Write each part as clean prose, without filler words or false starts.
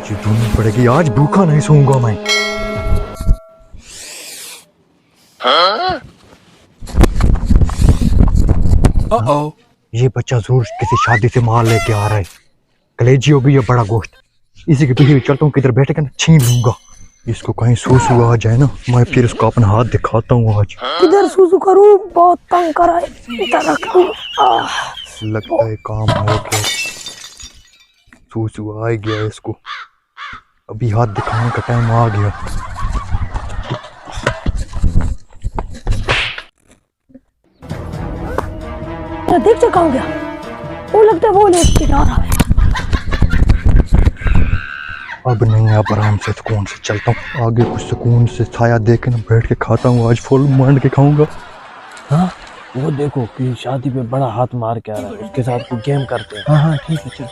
ये ढूंढनी पड़ेगी, आज भूखा नहीं सोऊंगा मैं। ये बच्चा जरूर किसी शादी से माल लेके आ रहा है। कलेजी हो गई है बड़ा गोश्त, इसी के पीछे चलता हूँ, किधर बैठे कर छीन लूंगा। इसको कहीं सूसू आ जाए ना, मैं फिर इसको अपना हाथ दिखाता हूँ आज। किधर सूसू करूँ, बहुत तंग करा है। इधर रख दूँ। लगता है काम हो गया, सूसू आ गया इसको, अभी हाथ दिखाने का टाइम आ गया। देख चुका हो गया, वो लगता है वो लेट के आ रहा है। अब नहीं, अब आराम से सुकून से चलता हूँ आगे, कुछ सुकून से छाया देख के ना बैठ के खाता हूँ, आज फुल मांड के खाऊंगा। हाँ वो देखो कि शादी पे बड़ा हाथ मार के आ रहा है, उसके साथ कोई गेम करते हैं। हाँ हाँ ठीक है चल।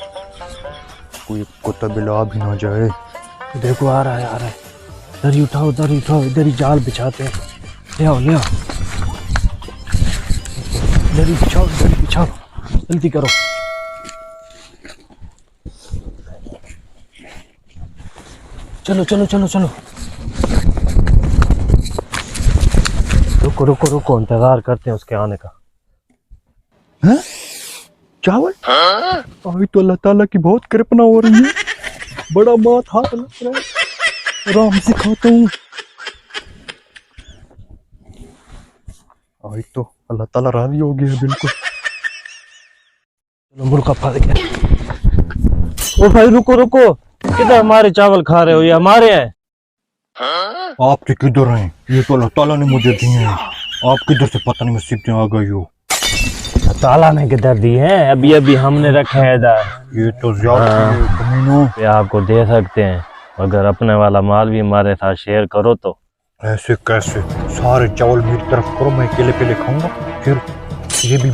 कोई कुत्ता बिला भी ना जाए। देखो आ रहा है आ रहा है, दरी उठाओ दरी उठाओ, इधर ही जाल बिछाते हैं। ले आओ ले आओ, दरी बिछाओ जल्दी करो। चलो चलो चलो चलो, रुको रुको रुको, इंतजार करते हैं उसके आने का। हैं? चावल? अभी तो अल्लाह ताला की बहुत कृपा हो रही है, बड़ा मात हाथ लग रहा है, आराम से खाता हूँ। आज तो अल्लाह ताला राजी हो गया बिल्कुल। चलो मुर्गा फंस गया। ओ भाई रुको रुको, किधर हमारे चावल खा रहे हो, ये हमारे हैं। आपके किधर हैं? ये तो अल्लाह ताला ने मुझे दिए हैं, आप किधर से पता नहीं मुसीबतें आ गई हो। ताला ने किधर दिए हैं, अभी अभी हमने रखे हैं इधर। ये तो ज्यादा है कमीनों। ये आपको दे सकते हैं, अगर अपने वाला माल भी हमारे साथ शेयर करो तो। ऐसे कैसे? सारे चावल मेरी तरफ करो, मैं अकेले पहले खाऊंगा, फिर ये भी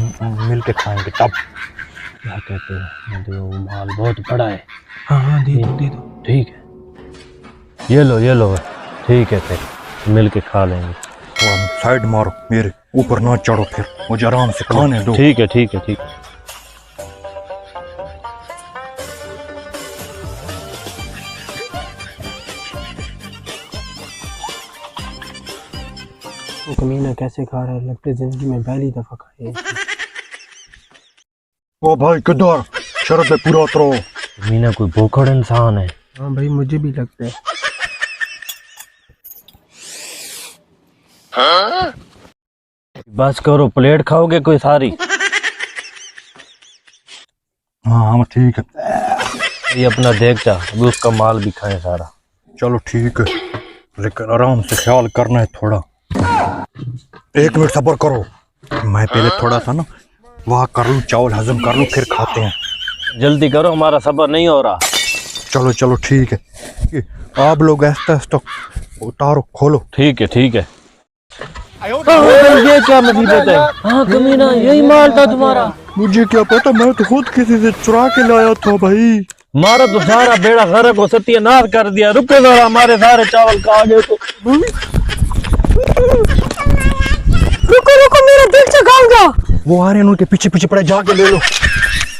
मिल के खाएंगे तब। क्या कहते हैं, वो माल बहुत बड़ा है। हाँ हाँ दे दो ठीक है, ये लो ठीक है, फिर मिल के खा लेंगे। तो हम साइड मारो, मेरे ऊपर ना चढ़ो, फिर मुझे आराम से खाने दो। ठीक है ठीक है ठीक है। वो कमीना कैसे खा रहा है, लगता है जिंदगी में पहली दफा खाए। ओ भाई किधर, शर्त पे पूरा उतरो। कमीना कोई भूखड़ इंसान है। हाँ भाई मुझे भी लगता है। बस करो, प्लेट खाओगे कोई सारी? हाँ ठीक है। ये अपना देख जा, अभी उसका माल भी खाए सारा। चलो ठीक है, लेकिन आराम से ख्याल करना है थोड़ा। 1 मिनट सब्र करो, मैं पहले थोड़ा सा ना वहाँ कर लूँ, चावल हजम कर लूँ, फिर खाते हैं। जल्दी करो, हमारा सब्र नहीं हो रहा। चलो चलो ठीक है, आप लोग ऐसा उतारो, खोलो। ठीक है ठीक है। ये क्या मुसीबत है? हाँ कमीना, यही माल था तुम्हारा। मुझे क्या पता, मैं तो खुद किसी से चुरा के लाया था भाई। हमारा तो सारा बेड़ा गर्क को सत्यानाश कर दिया। रुको जरा, हमारे सारे चावल खा गए तो। रुको रुको, मेरा दिल से खाऊंगा। वो आ रहे हैं, उनके पीछे पीछे पड़े, जाके ले लो।